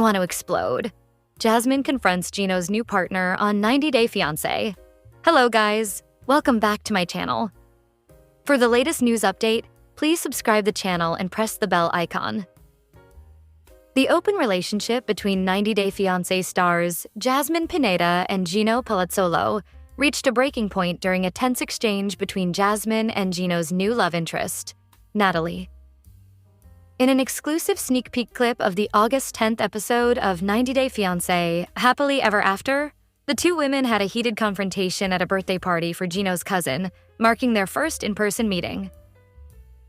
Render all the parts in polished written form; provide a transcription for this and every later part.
want to explode. Jasmine confronts Gino's new partner on 90 Day Fiancé. Hello guys, welcome back to my channel. For the latest news update, please subscribe the channel and press the bell icon. The open relationship between 90 Day Fiancé stars Jasmine Pineda and Gino Palazzolo reached a breaking point during a tense exchange between Jasmine and Gino's new love interest, Natalie. In an exclusive sneak peek clip of the August 10th episode of 90 Day Fiancé, Happily Ever After, the two women had a heated confrontation at a birthday party for Gino's cousin, marking their first in-person meeting.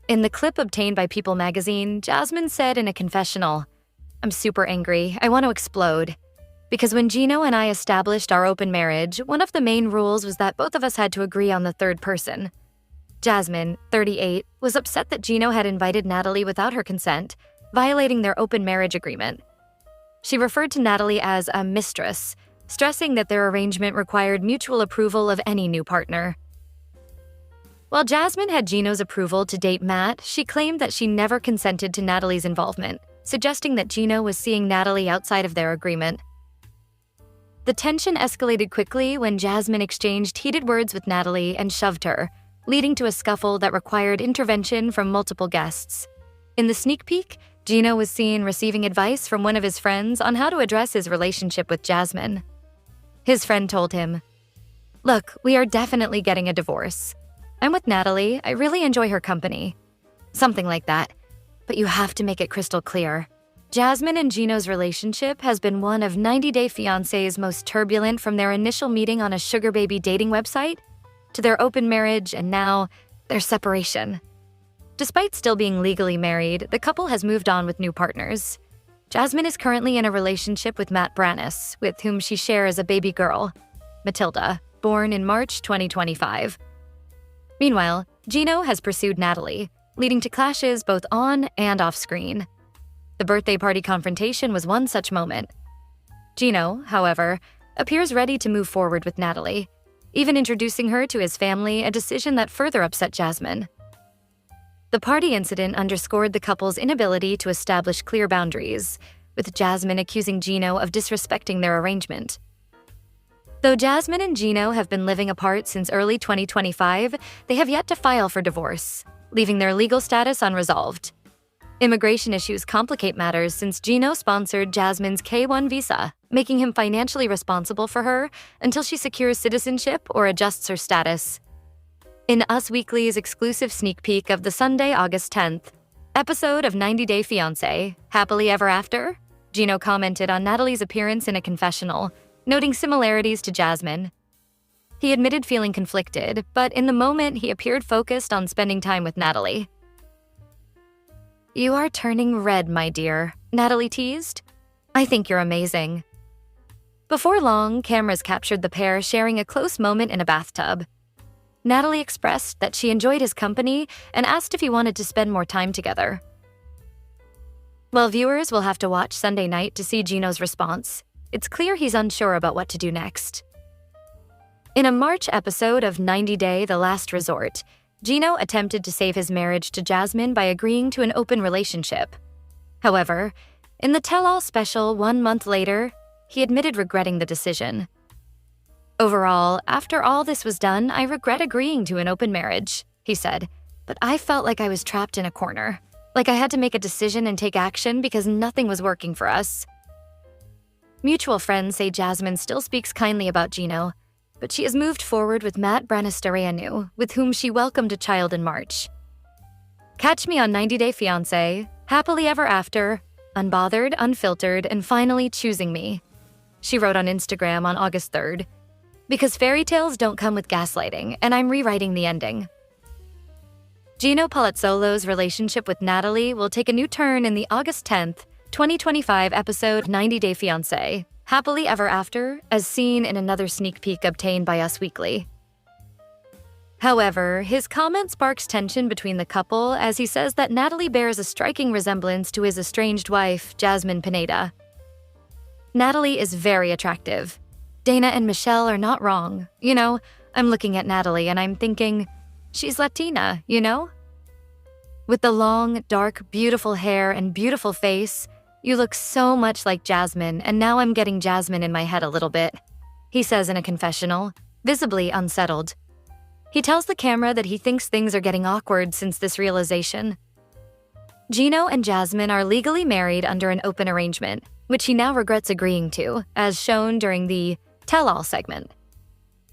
In the clip obtained by People magazine, Jasmine said in a confessional, "I'm super angry. I want to explode. Because when Gino and I established our open marriage, one of the main rules was that both of us had to agree on the third person." Jasmine, 38, was upset that Gino had invited Natalie without her consent, violating their open marriage agreement. She referred to Natalie as a mistress, stressing that their arrangement required mutual approval of any new partner. While Jasmine had Gino's approval to date Matt, she claimed that she never consented to Natalie's involvement, suggesting that Gino was seeing Natalie outside of their agreement. The tension escalated quickly when Jasmine exchanged heated words with Natalie and shoved her, leading to a scuffle that required intervention from multiple guests. In the sneak peek, Gino was seen receiving advice from one of his friends on how to address his relationship with Jasmine. His friend told him, "Look, we are definitely getting a divorce. I'm with Natalie. I really enjoy her company." Something like that. But you have to make it crystal clear. Jasmine and Gino's relationship has been one of 90 Day Fiancé's most turbulent, from their initial meeting on a sugar baby dating website to their open marriage and now their separation. Despite still being legally married, the couple has moved on with new partners. Jasmine is currently in a relationship with Matt Brannis, with whom she shares a baby girl, Matilda, born in March 2025. Meanwhile, Gino has pursued Natalie, leading to clashes both on and off screen. The birthday party confrontation was one such moment. Gino, however, appears ready to move forward with Natalie, even introducing her to his family, a decision that further upset Jasmine. The party incident underscored the couple's inability to establish clear boundaries, with Jasmine accusing Gino of disrespecting their arrangement. Though Jasmine and Gino have been living apart since early 2025, they have yet to file for divorce, leaving their legal status unresolved. Immigration issues complicate matters since Gino sponsored Jasmine's K-1 visa, making him financially responsible for her until she secures citizenship or adjusts her status. In Us Weekly's exclusive sneak peek of the Sunday, August 10th episode of 90 Day Fiancé, Happily Ever After, Gino commented on Natalie's appearance in a confessional, noting similarities to Jasmine. He admitted feeling conflicted, but in the moment he appeared focused on spending time with Natalie. "You are turning red, my dear," Natalie teased. "I think you're amazing." Before long, cameras captured the pair sharing a close moment in a bathtub. Natalie expressed that she enjoyed his company and asked if he wanted to spend more time together. While viewers will have to watch Sunday night to see Gino's response, it's clear he's unsure about what to do next. In a March episode of 90 Day: The Last Resort, Gino attempted to save his marriage to Jasmine by agreeing to an open relationship. However, in the tell-all special 1 month later, he admitted regretting the decision. "Overall, after all this was done, I regret agreeing to an open marriage," he said, "but I felt like I was trapped in a corner, like I had to make a decision and take action because nothing was working for us." Mutual friends say Jasmine still speaks kindly about Gino, but she has moved forward with Matt Brannis, with whom she welcomed a child in March. Catch me on 90 Day Fiancé, Happily Ever After, unbothered, unfiltered, and finally choosing me, she wrote on Instagram on August 3rd. "Because fairy tales don't come with gaslighting, and I'm rewriting the ending." Gino Palazzolo's relationship with Natalie will take a new turn in the August 10th, 2025 episode 90 Day Fiancé, Happily Ever After, as seen in another sneak peek obtained by Us Weekly. However, his comment sparks tension between the couple as he says that Natalie bears a striking resemblance to his estranged wife, Jasmine Pineda. Natalie is very attractive. Dana and Michelle are not wrong. You know, I'm looking at Natalie and I'm thinking, she's Latina, you know? With the long, dark, beautiful hair and beautiful face, "You look so much like Jasmine, and now I'm getting Jasmine in my head a little bit," he says in a confessional, visibly unsettled. He tells the camera that he thinks things are getting awkward since this realization. Gino and Jasmine are legally married under an open arrangement, which he now regrets agreeing to, as shown during the tell-all segment.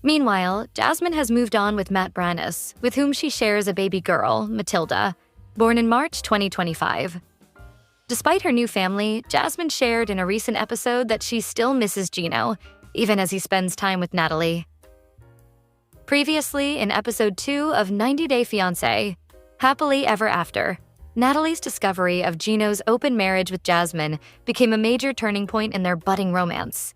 Meanwhile, Jasmine has moved on with Matt Brannis, with whom she shares a baby girl, Matilda, born in March 2025. Despite her new family, Jasmine shared in a recent episode that she still misses Gino, even as he spends time with Natalie. Previously, in episode 2 of 90 Day Fiancé, Happily Ever After, Natalie's discovery of Gino's open marriage with Jasmine became a major turning point in their budding romance.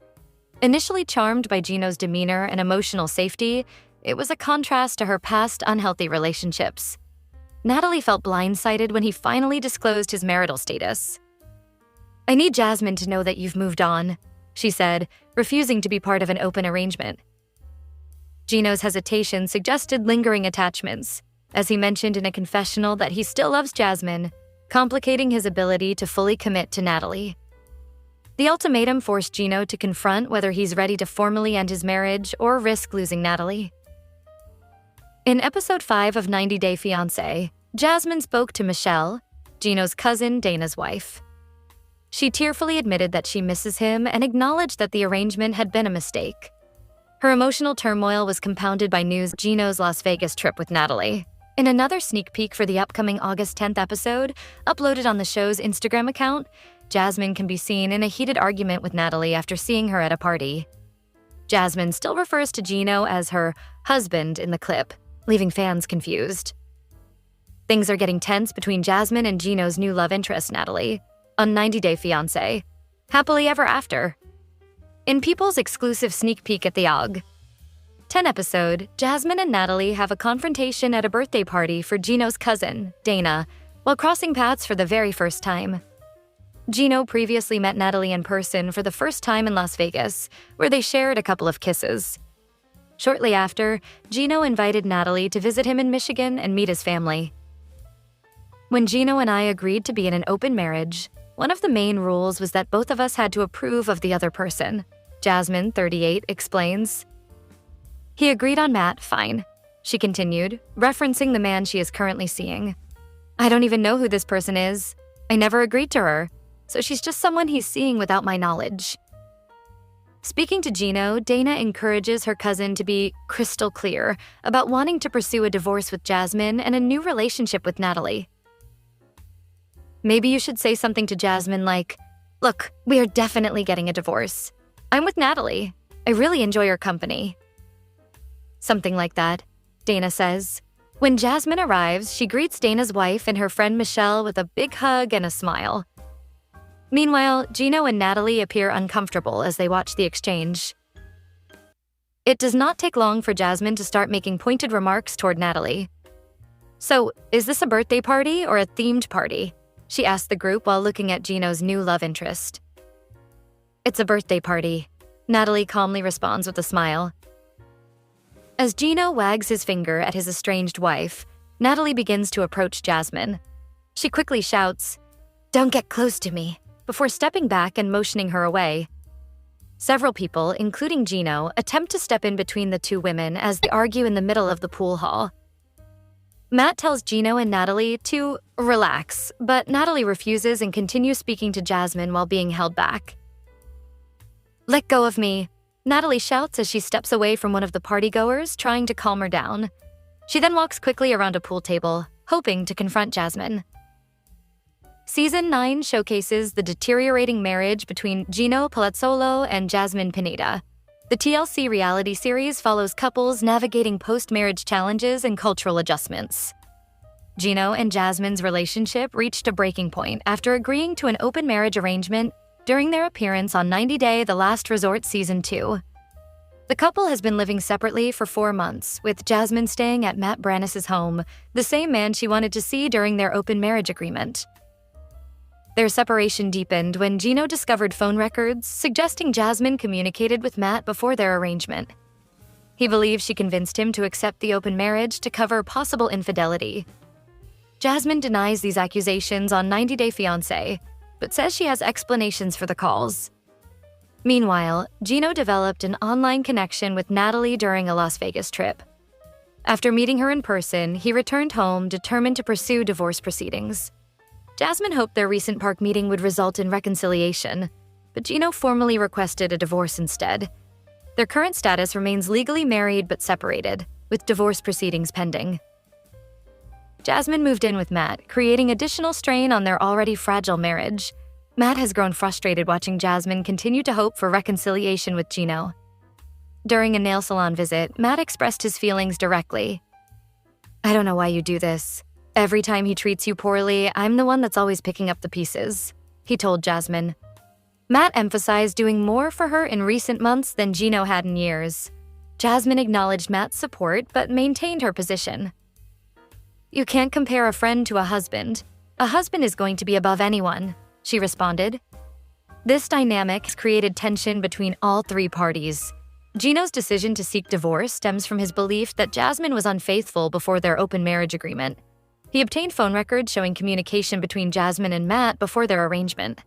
Initially charmed by Gino's demeanor and emotional safety, it was a contrast to her past unhealthy relationships. Natalie felt blindsided when he finally disclosed his marital status. "I need Jasmine to know that you've moved on," she said, refusing to be part of an open arrangement. Gino's hesitation suggested lingering attachments, as he mentioned in a confessional that he still loves Jasmine, complicating his ability to fully commit to Natalie. The ultimatum forced Gino to confront whether he's ready to formally end his marriage or risk losing Natalie. In episode 5 of 90 Day Fiancé, Jasmine spoke to Michelle, Gino's cousin, Dana's wife. She tearfully admitted that she misses him and acknowledged that the arrangement had been a mistake. Her emotional turmoil was compounded by news of Gino's Las Vegas trip with Natalie. In another sneak peek for the upcoming August 10th episode, uploaded on the show's Instagram account, Jasmine can be seen in a heated argument with Natalie after seeing her at a party. Jasmine still refers to Gino as her husband in the clip, leaving fans confused. Things are getting tense between Jasmine and Gino's new love interest, Natalie, on 90 Day Fiancé, Happily Ever After. In People's exclusive sneak peek at the AUG 10 episode, Jasmine and Natalie have a confrontation at a birthday party for Gino's cousin, Dana, while crossing paths for the very first time. Gino previously met Natalie in person for the first time in Las Vegas, where they shared a couple of kisses. Shortly after, Gino invited Natalie to visit him in Michigan and meet his family. "When Gino and I agreed to be in an open marriage, one of the main rules was that both of us had to approve of the other person," Jasmine, 38, explains. "He agreed on Matt, fine," she continued, referencing the man she is currently seeing. "I don't even know who this person is. I never agreed to her, so she's just someone he's seeing without my knowledge." Speaking to Gino, Dana encourages her cousin to be crystal clear about wanting to pursue a divorce with Jasmine and a new relationship with Natalie. "Maybe you should say something to Jasmine like, 'Look, we are definitely getting a divorce. I'm with Natalie. I really enjoy her company.'" Something like that, Dana says. When Jasmine arrives, she greets Dana's wife and her friend Michelle with a big hug and a smile. Meanwhile, Gino and Natalie appear uncomfortable as they watch the exchange. It does not take long for Jasmine to start making pointed remarks toward Natalie. "So, is this a birthday party or a themed party?" she asked the group while looking at Gino's new love interest. "It's a birthday party," Natalie calmly responds with a smile. As Gino wags his finger at his estranged wife, Natalie begins to approach Jasmine. She quickly shouts, "Don't get close to me," before stepping back and motioning her away. Several people, including Gino, attempt to step in between the two women as they argue in the middle of the pool hall. Matt tells Gino and Natalie to relax, but Natalie refuses and continues speaking to Jasmine while being held back. "Let go of me," Natalie shouts as she steps away from one of the partygoers, trying to calm her down. She then walks quickly around a pool table, hoping to confront Jasmine. Season 9 showcases the deteriorating marriage between Gino Palazzolo and Jasmine Pineda. The TLC reality series follows couples navigating post-marriage challenges and cultural adjustments. Gino and Jasmine's relationship reached a breaking point after agreeing to an open marriage arrangement during their appearance on 90 Day The Last Resort Season 2. The couple has been living separately for 4 months, with Jasmine staying at Matt Brannis' home, the same man she wanted to see during their open marriage agreement. Their separation deepened when Gino discovered phone records suggesting Jasmine communicated with Matt before their arrangement. He believes she convinced him to accept the open marriage to cover possible infidelity. Jasmine denies these accusations on 90 Day Fiancé, but says she has explanations for the calls. Meanwhile, Gino developed an online connection with Natalie during a Las Vegas trip. After meeting her in person, he returned home determined to pursue divorce proceedings. Jasmine hoped their recent park meeting would result in reconciliation, but Gino formally requested a divorce instead. Their current status remains legally married but separated, with divorce proceedings pending. Jasmine moved in with Matt, creating additional strain on their already fragile marriage. Matt has grown frustrated watching Jasmine continue to hope for reconciliation with Gino. During a nail salon visit, Matt expressed his feelings directly. "I don't know why you do this. Every time he treats you poorly, I'm the one that's always picking up the pieces," he told Jasmine. Matt emphasized doing more for her in recent months than Gino had in years. Jasmine acknowledged Matt's support but maintained her position. "You can't compare a friend to a husband. A husband is going to be above anyone," she responded. This dynamic has created tension between all three parties. Gino's decision to seek divorce stems from his belief that Jasmine was unfaithful before their open marriage agreement. He obtained phone records showing communication between Jasmine and Matt before their arrangement.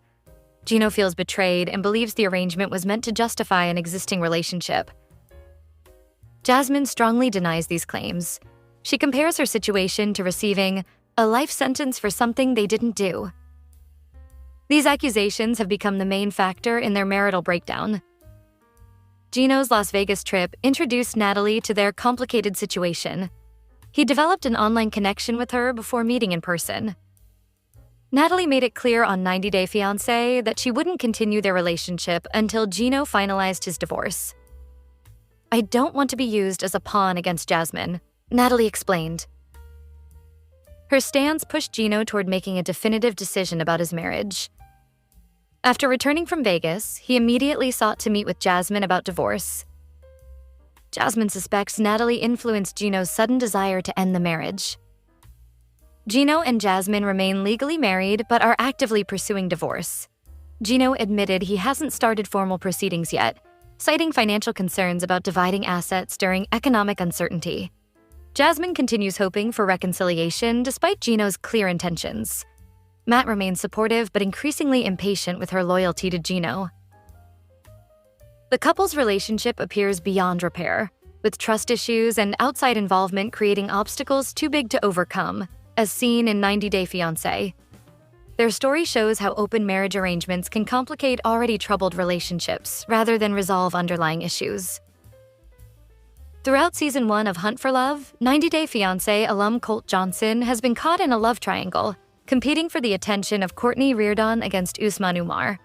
Gino feels betrayed and believes the arrangement was meant to justify an existing relationship. Jasmine strongly denies these claims. She compares her situation to receiving a life sentence for something they didn't do. These accusations have become the main factor in their marital breakdown. Gino's Las Vegas trip introduced Natalie to their complicated situation. He developed an online connection with her before meeting in person. Natalie made it clear on 90 Day Fiancé that she wouldn't continue their relationship until Gino finalized his divorce. "I don't want to be used as a pawn against Jasmine," Natalie explained. Her stance pushed Gino toward making a definitive decision about his marriage. After returning from Vegas, he immediately sought to meet with Jasmine about divorce. Jasmine suspects Natalie influenced Gino's sudden desire to end the marriage. Gino and Jasmine remain legally married but are actively pursuing divorce. Gino admitted he hasn't started formal proceedings yet, citing financial concerns about dividing assets during economic uncertainty. Jasmine continues hoping for reconciliation despite Gino's clear intentions. Matt remains supportive but increasingly impatient with her loyalty to Gino. The couple's relationship appears beyond repair, with trust issues and outside involvement creating obstacles too big to overcome, as seen in 90 Day Fiancé. Their story shows how open marriage arrangements can complicate already troubled relationships rather than resolve underlying issues. Throughout Season 1 of Hunt for Love, 90 Day Fiancé alum Colt Johnson has been caught in a love triangle, competing for the attention of Courtney Reardon against Usman Umar.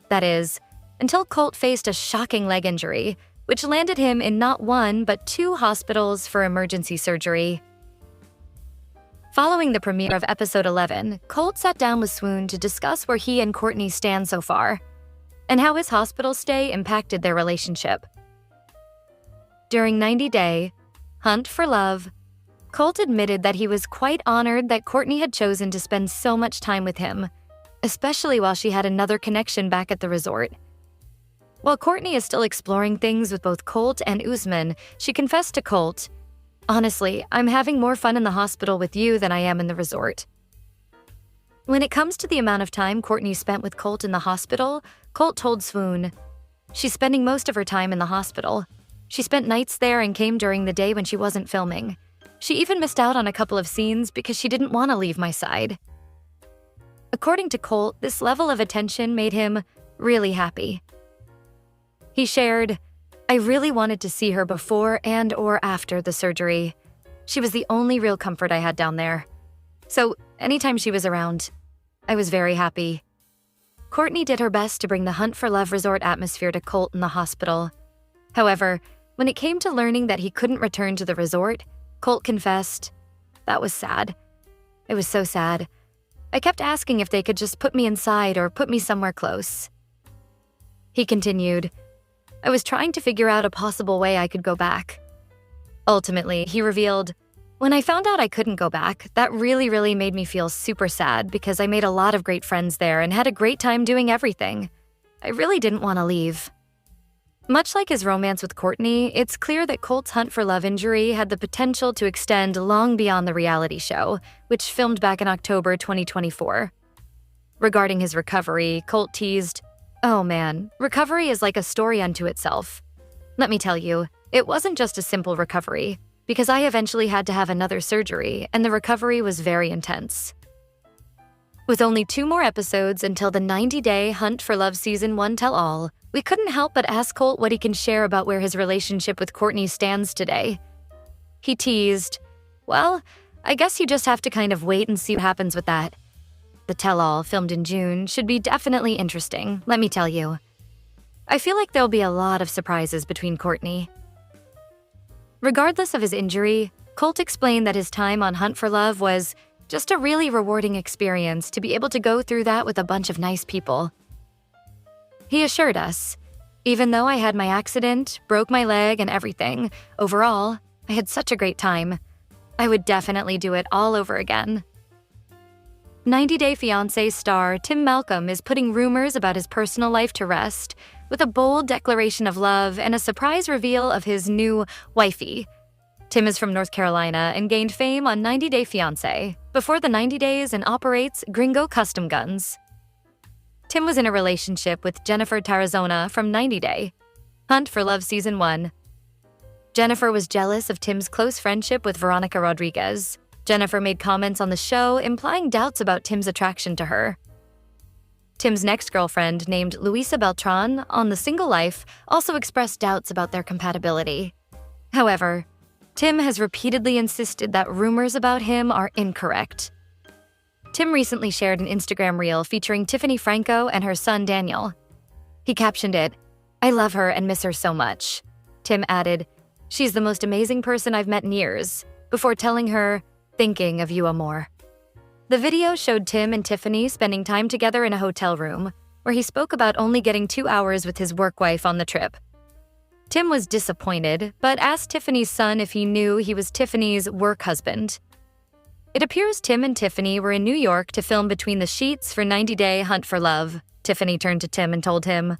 That is, until Colt faced a shocking leg injury, which landed him in not one but 2 hospitals for emergency surgery. Following the premiere of episode 11, Colt sat down with Swoon to discuss where he and Courtney stand so far, and how his hospital stay impacted their relationship. During 90 Day, Hunt for Love, Colt admitted that he was quite honored that Courtney had chosen to spend so much time with him, especially while she had another connection back at the resort. While Courtney is still exploring things with both Colt and Usman, she confessed to Colt, "Honestly, I'm having more fun in the hospital with you than I am in the resort." When it comes to the amount of time Courtney spent with Colt in the hospital, Colt told Swoon, "She's spending most of her time in the hospital. She spent nights there and came during the day when she wasn't filming. She even missed out on a couple of scenes because she didn't want to leave my side." According to Colt, this level of attention made him really happy. He shared, "I really wanted to see her before and/or after the surgery. She was the only real comfort I had down there. So anytime she was around, I was very happy." Courtney did her best to bring the Hunt for Love resort atmosphere to Colt in the hospital. However, when it came to learning that he couldn't return to the resort, Colt confessed, "That was sad. It was so sad. I kept asking if they could just put me inside or put me somewhere close." He continued, "I was trying to figure out a possible way I could go back." Ultimately, he revealed, "When I found out I couldn't go back, that really made me feel super sad because I made a lot of great friends there and had a great time doing everything. I really didn't want to leave." Much like his romance with Courtney, it's clear that Colt's Hunt for Love injury had the potential to extend long beyond the reality show, which filmed back in October 2024. Regarding his recovery, Colt teased, "Oh man, recovery is like a story unto itself. Let me tell you, it wasn't just a simple recovery, because I eventually had to have another surgery, and the recovery was very intense." With only 2 more episodes until the 90-day Hunt for Love Season 1 tell-all, we couldn't help but ask Colt what he can share about where his relationship with Courtney stands today. He teased, "Well, I guess you just have to kind of wait and see what happens with that. The tell-all, filmed in June, should be definitely interesting, let me tell you. I feel like there'll be a lot of surprises between Courtney." Regardless of his injury, Colt explained that his time on Hunt for Love was just a really rewarding experience to be able to go through that with a bunch of nice people. He assured us, "Even though I had my accident, broke my leg and everything, overall, I had such a great time. I would definitely do it all over again." 90 Day Fiancé star Tim Malcolm is putting rumors about his personal life to rest with a bold declaration of love and a surprise reveal of his new wifey. Tim is from North Carolina and gained fame on 90 Day Fiancé before the 90 days and operates Gringo Custom Guns. Tim was in a relationship with Jennifer Tarazona from 90 Day Hunt for Love Season 1. Jennifer was jealous of Tim's close friendship with Veronica Rodriguez. Jennifer made comments on the show implying doubts about Tim's attraction to her. Tim's next girlfriend, named Luisa Beltran, on The Single Life, also expressed doubts about their compatibility. However, Tim has repeatedly insisted that rumors about him are incorrect. Tim recently shared an Instagram reel featuring Tiffany Franco and her son Daniel. He captioned it, "I love her and miss her so much." Tim added, "She's the most amazing person I've met in years," before telling her, "Thinking of you, amor." The video showed Tim and Tiffany spending time together in a hotel room, where he spoke about only getting 2 hours with his work wife on the trip. Tim was disappointed, but asked Tiffany's son if he knew he was Tiffany's work husband. It appears Tim and Tiffany were in New York to film Between the Sheets for 90 Day Hunt for Love. Tiffany turned to Tim and told him,